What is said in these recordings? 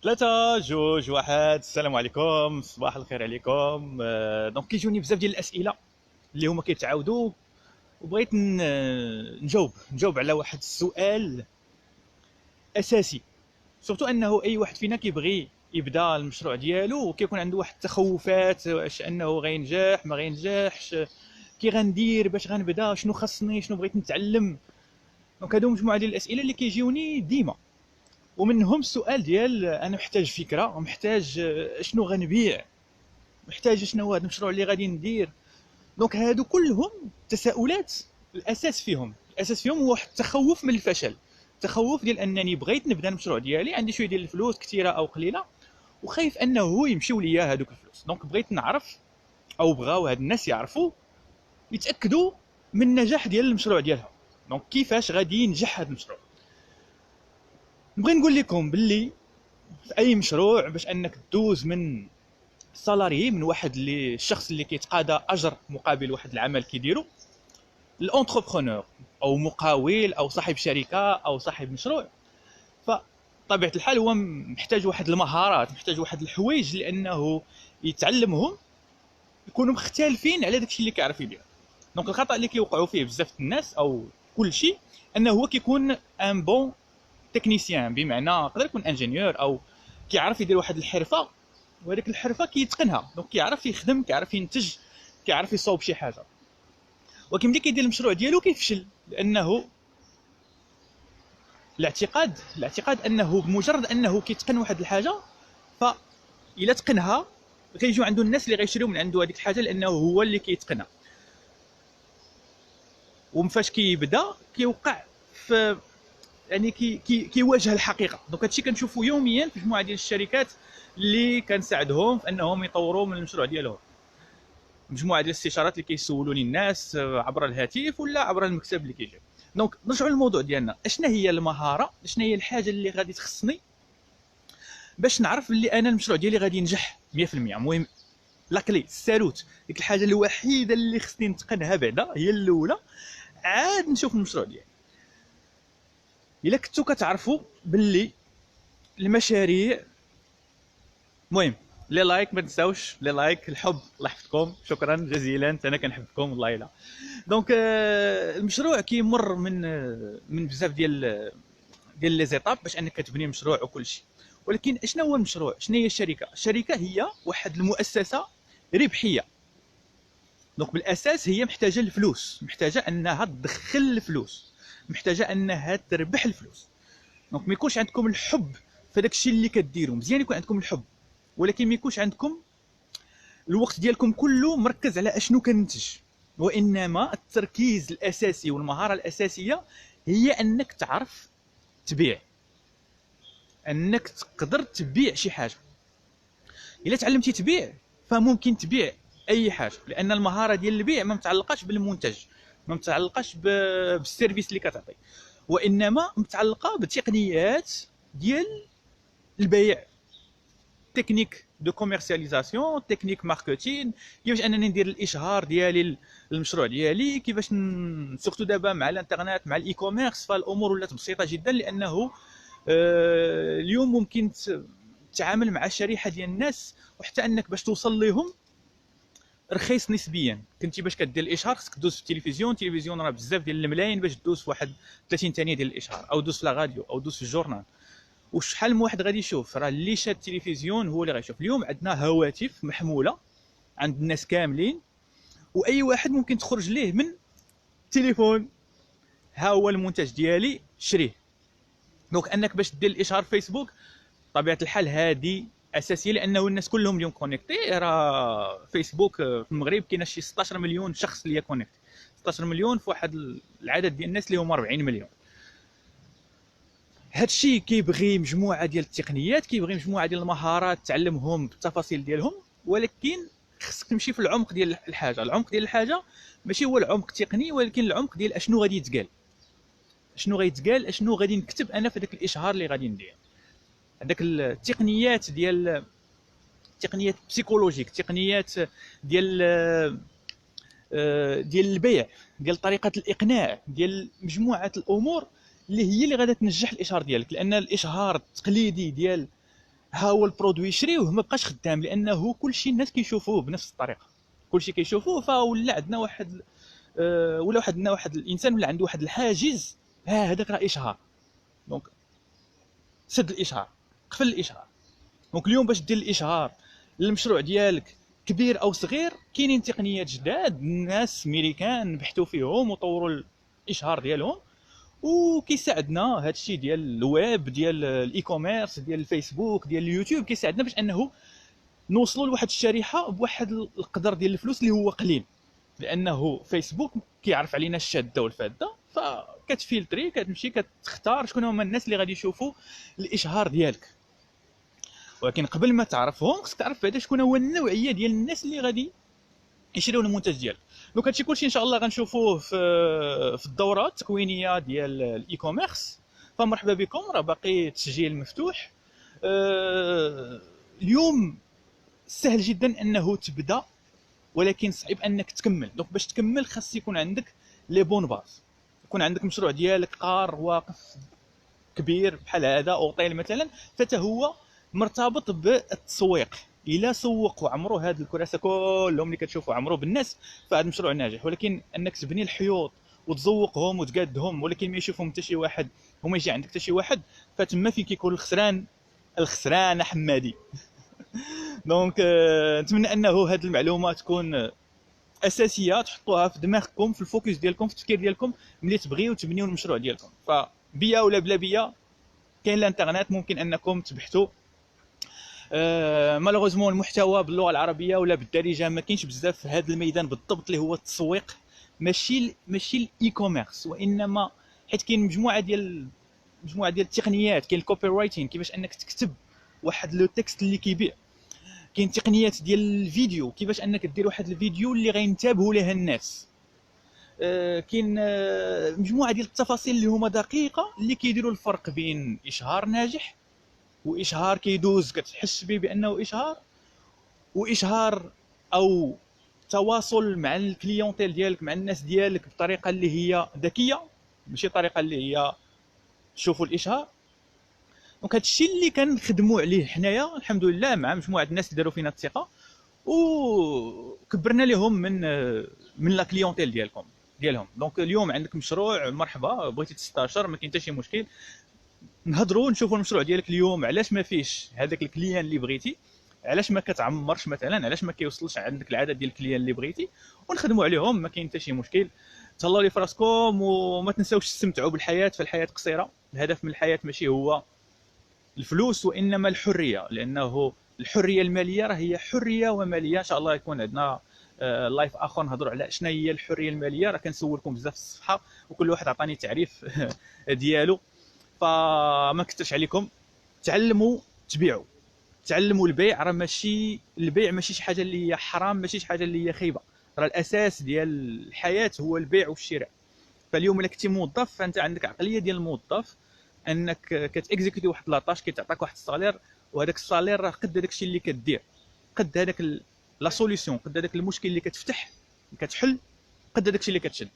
ثلاثة جوج واحد. السلام عليكم، صباح الخير عليكم. دونك كيجوني بزاف ديال الاسئله اللي هما كيتعاودوا، وبغيت نجاوب على واحد السؤال اساسي. سورتو انه اي واحد فينا كيبغي يبدا المشروع ديالو وكيكون عنده واحد التخوفات، واش انه غينجح ما غينجحش، كي غندير، باش غنبدا، شنو خصني، شنو بغيت نتعلم. دونك هادو مجموعه ديال الاسئله اللي كيجيوني ديما، ومنهم السؤال ديال انا محتاج فكره، محتاج شنو غنبيع، محتاج شنو هو هذا المشروع اللي غادي ندير. دونك هادو كلهم تساؤلات. الاساس فيهم هو واحد التخوف من الفشل، تخوف ديال انني بغيت نبدا المشروع ديالي، عندي شويه ديال الفلوس كثيره او قليله، وخايف انه يمشيو ليا هادوك الفلوس. دونك بغيت نعرف، او بغاو هاد الناس يعرفوا، يتاكدوا من النجاح ديال المشروع ديالهم. دونك كيفاش غادي ينجح هذا المشروع. نبغي نقول لكم باللي في اي مشروع، باش انك تدوز من سالاري، من واحد اللي الشخص اللي كيتقاضى اجر مقابل واحد العمل كيديرو، الانتربرونور او مقاول او صاحب شركه او صاحب مشروع، فطبيعه الحال هو محتاج واحد المهارات، محتاج واحد الحوايج لانه يتعلمهم، يكونوا مختلفين على داكشي اللي كيعرف يدير. دونك الخطا اللي كيوقعوا فيه بزاف الناس او كل شيء، انه هو كيكون ان بون تكنيسيان، بمعنى يقدر يكون انجينيور او كيعرف يدير واحد الحرفه، وهذيك الحرفه كيتقنها، دونك كيعرف يخدم، كيعرف ينتج، كيعرف يصاوب شي حاجه. ولكن ملي كيدير المشروع ديالو كيفشل، لانه الاعتقاد انه بمجرد انه كيتقن واحد الحاجه، فإلا تقنها غيجيو عنده الناس اللي غيشريو من عنده هذيك الحاجه، لانه هو اللي كيتقنها. ومفاش كيبدا كيوقع في، يعني كيواجه الحقيقه. دونك هادشي كنشوفو يوميا في مجموعه ديال الشركات اللي كنساعدهم في انهم يطوروا من المشروع ديالهم. مجموعه ديال الاستشارات اللي كيسولوني الناس عبر الهاتف ولا عبر المكتب اللي كيجي. دونك نرجعوا للموضوع ديالنا، اشنا هي المهاره، اشنا هي الحاجه اللي غادي تخصني باش نعرف اللي انا المشروع ديالي غادي ينجح 100%. المهم لاكلي الساروت، ديك الحاجه الوحيده اللي خصني نتقنها بعدا هي الاولى، عاد نشوف المشروع ديالي. الا كنتو كتعرفوا باللي المشاريع، المهم لي لايك ما تنساوش لي لايك، الحب، الله يحفظكم، شكرا جزيلا، انا كنحبكم والله. الا دونك المشروع كيمر من بزاف ديال لي زيتاب باش انك كتبني مشروع وكل شيء. ولكن شنو هو المشروع؟ شنو هي الشركه؟ الشركه هي واحد المؤسسه ربحيه. دونك بالاساس هي محتاجه الفلوس، محتاجه انها تدخل الفلوس، محتاجه انها تربح الفلوس. دونك ما يكونش عندكم الحب في داك الشيء اللي كديروا، مزيان يكون عندكم الحب، ولكن ما يكونش عندكم الوقت ديالكم كله مركز على اشنو كننتج. وانما التركيز الاساسي والمهاره الاساسيه هي انك تعرف تبيع، انك تقدر تبيع شي حاجه. الا تعلمتي تبيع فممكن تبيع اي حاجه، لان المهاره ديال البيع ما متعلقاش بالمنتج، ما متعلقاش بالسيرفيس اللي كتعطي، وانما متعلقه بتقنيات ديال البيع، تكنيك دو كوميرسياليزاسيون، تكنيك ماركتين، كيفاش انني ندير الاشهار ديالي للمشروع ديالي، كيفاش سورتو دابا مع الانترنت مع الاي كوميرس فالامور ولات بسيطه جدا، لانه اليوم ممكن تتعامل مع شريحه ديال الناس، وحتى انك باش توصل لهم رخيص نسبيا. كنتي باش كدير الاشهار خصك دوز في التلفزيون راه بزاف ديال الملايين باش دوز في واحد 30 ثانيه ديال الاشهار، او دوز في لا راديو، او دوز في الجورنال. وشحال من واحد غادي يشوف؟ راه اللي شاد التلفزيون هو اللي غيشوف. اليوم عندنا هواتف محموله عند الناس كاملين، واي واحد ممكن تخرج ليه من التليفون، ها هو المنتج ديالي شريه. دونك انك باش دير الاشهار فيسبوك، طبيعه الحال هذه اساسيه، لانه الناس كلهم اليوم كونيكتي. راه فيسبوك في المغرب كاين شي 16 مليون شخص اللي كونيكتي، 16 مليون في واحد العدد ديال الناس اللي هما 40 مليون. هادشي كيبغي مجموعه ديال التقنيات، كيبغي مجموعه ديال المهارات تعلمهم بالتفاصيل ديالهم، ولكن خصك تمشي في العمق ديال الحاجه. العمق ديال الحاجه ماشي هو العمق التقني، ولكن العمق ديال اشنو غادي يتقال، اشنو غيتقال، اشنو غادي نكتب انا في داك الاشهار اللي غادي ندير. هذاك التقنيات ديال تقنيات بسيكولوجيك، تقنيات ديال ديال البيع، ديال طريقه الاقناع، ديال مجموعه الامور اللي هي اللي غادا تنجح الاشهار ديالك. لان الاشهار التقليدي ديال ها هو البرودوي يشريوه ما بقاش خدام، لانه كلشي الناس كيشوفوه بنفس الطريقه، كلشي كيشوفوه، فولا عندنا واحد ولا عندنا واحد الانسان ولا عنده واحد الحاجز، هذاك راه اشهار. دونك سد الاشهار، قفل الاشهار. دونك اليوم باش دير الاشهار للمشروع ديالك كبير او صغير، كاينين تقنيات جداد الناس ميريكان بحثوا فيهم وطوروا الاشهار ديالهم، وكيساعدنا هذا الشيء ديال الويب، ديال الاي كوميرس، ديال الفيسبوك، ديال اليوتيوب، كيساعدنا باش انه نوصلوا لواحد الشريحه بواحد القدر ديال الفلوس اللي هو قليل، لانه فيسبوك كيعرف علينا الشاده والفاده، فكتفلتري كتمشي كتختار شكون هما الناس اللي غادي يشوفوا الاشهار ديالك. ولكن قبل ما تعرفهم خصك تعرف بعدا شكون هو النوعيه ديال الناس اللي غادي يشريو المنتج ديالك. دونك هادشي كلشي ان شاء الله غنشوفوه في الدوره التكوينيه ديال الاي كوميرس. فمرحبا بكم، راه باقي التسجيل مفتوح. اليوم سهل جدا انه تبدا، ولكن صعيب انك تكمل. دونك باش تكمل خاص يكون عندك لي بون باز، يكون عندك مشروع ديالك قار واقف كبير بحال هذا اوطيل مثلا، فتا هو مرتبط بالتسويق. الا سوق وعمرو هاد الكراسه كلهم اللي كتشوفوا عمرو بالناس، فهذا المشروع ناجح. ولكن انك تبني الحيوط وتزوقهم وتقادهم ولكن ما يشوفهم حتى شي واحد وما يجي عندك حتى شي واحد، فتما فين كيكون الخسران، الخسران حمادي. دونك نتمنى انه هذه المعلومه تكون اساسيه تحطوها في دماغكم، في الفوكس ديالكم، في التفكير ديالكم ملي تبغيو تبنيو المشروع ديالكم. فبيا ولا بلا بيا كاين الانترنت، ممكن انكم تبحثوا. مالوغوزمون المحتوى باللغه العربيه ولا بالدارجه ما كاينش بزاف في هذا الميدان بالضبط اللي هو التسويق، ماشي الاي كوميرس، وانما حيت كاين مجموعه ديال التقنيات. كاين الكوبي رايتين، كيفاش انك تكتب واحد لو تكست اللي كيبيع. كاين تقنيات ديال الفيديو، كيفاش انك دير واحد الفيديو اللي غينتبهوا ليه الناس. كاين مجموعه ديال التفاصيل اللي هما دقيقه اللي كيديروا الفرق بين اشهار ناجح واشهار كيدوز كتحس به بانه اشهار، واشهار او تواصل مع الكليونتيل ديالك، مع الناس ديالك بطريقه اللي هي ذكيه، ماشي طريقه اللي هي تشوفوا الاشهار. دونك هادشي اللي كنخدموا عليه حنايا الحمد لله مع مجموعه الناس اللي داروا فينا الثقه، وكبرنا لهم من لا كليونتيل ديالهم. دونك اليوم عندك مشروع، مرحبا، بغيتي تستاشر ما كاين حتى شي مشكل، نهضروا نشوفوا المشروع ديالك اليوم علاش ما فيش هذاك الكليان اللي بغيتي، علاش ما كتعمرش مثلا، علاش ما كيوصلش عندك العدد ديال الكليان اللي بغيتي، ونخدموا عليهم، ما كاين حتى شي مشكل. تهلاو لي فراسكم وما تنساوش تستمتعوا بالحياه، فالحياه قصيره. الهدف من الحياه ماشي هو الفلوس وانما الحريه، لانه الحريه الماليه راه هي حريه وماليه. ان شاء الله يكون عندنا لايف اخر نهضروا على شنو هي الحريه الماليه. راه كنسولكم بزاف في الصفحه وكل واحد عطاني تعريف ديالو، فما كثرش عليكم. تعلموا تبيعوا، تعلموا البيع. راه ماشي البيع ماشي شي حاجه اللي هي حرام، ماشي شي حاجه اللي هي خايبه، راه الاساس ديال الحياه هو البيع والشراء. فاليوم الا كنتي موظف فانت عندك عقليه ديال الموظف، انك كتاكزيكوتي واحد لاطاش، كيتعطاك واحد الصالير، وهذاك الصالير راه قد هذاك الشيء اللي كدير، قد هذاك لا سوليسيون، قد هذاك المشكل اللي كتفتح كتحل، قد هذاك الشيء اللي كتشد.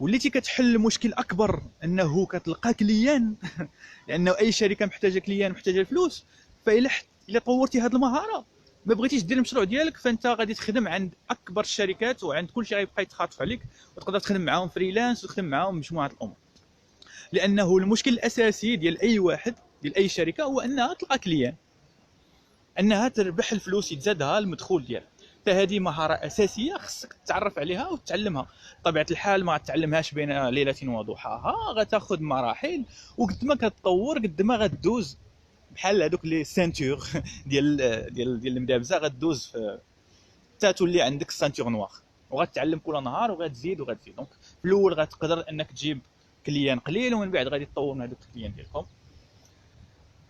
وليتي كتحل مشكل اكبر انه كتلقى كليان لانه اي شركه محتاجه كليان، محتاجه الفلوس. الا طورتي هذه المهاره ما بغيتيش دير المشروع ديالك، فانت غادي تخدم عند اكبر الشركات وعند كل شيء غيبقى يتخاطف عليك، وتقدر تخدم معاهم فريلانس وتخدم معاهم مجموعه الامور. لانه المشكل الاساسي ديال اي واحد، ديال اي شركه، هو انها تلقى كليان، انها تربح الفلوس يتزادها المدخول ديالها. فهذه مهاره اساسيه خصك تتعرف عليها وتتعلمها. بطبيعه الحال ما غتعلمهاش بين ليله وضحاها، غتاخذ مراحل، وقد ما كتطور قد ما غدوز بحال هذوك لي سانتور ديال المدابزه، غدوز حتى تولي عندك سانتور نوار، وغتعلم كل نهار وغتزيد. دونك في الاول غتقدر انك تجيب كليان قليل، ومن بعد غادي تطور من هذوك الكليان ديالكم.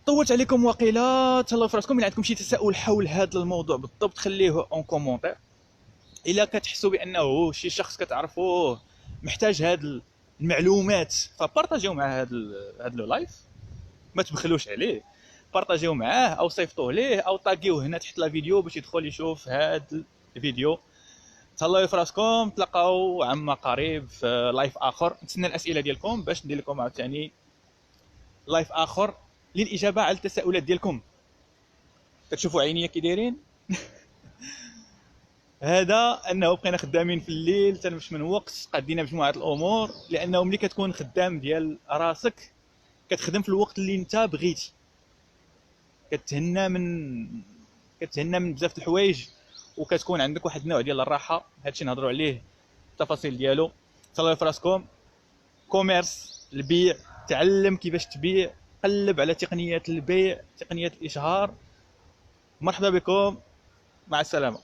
طولت عليكم واقيلا، تهلاو في راسكم. الا عندكم شي تساؤل حول هذا الموضوع بالضبط خليه اون كومونتير. الا كتحسوا بانه شي شخص كتعرفوه محتاج هاد المعلومات فبارطاجيو معاه هاد لو لايف، ما تبخلوش عليه، بارطاجيو معاه او صيفطوه ليه او طاقيوه هنا تحت لا فيديو باش يدخل يشوف هاد الفيديو. تهلاو في راسكم، تلقاو عما قريب في لايف اخر. نتسنى الاسئله ديالكم باش ندير لكم عاوتاني لايف اخر للاجابه على التساؤلات ديالكم. كتشوفوا عينيا كي دايرين. هذا انه بقينا خدامين في الليل تنمش من وقت، قادينا مجموعه الامور، لانه ملي كتكون خدام ديال راسك كتخدم في الوقت اللي انت بغيتي، كتهنى من بزاف د الحوايج، وكتكون عندك واحد النوع ديال الراحه. هادشي نهضروا عليه التفاصيل ديالو. تهلاو في راسكم. كوميرس، البيع، تعلم كيفاش تبيع، قلب على تقنيات البيع، تقنيات الاشهار. مرحبا بكم، مع السلامه.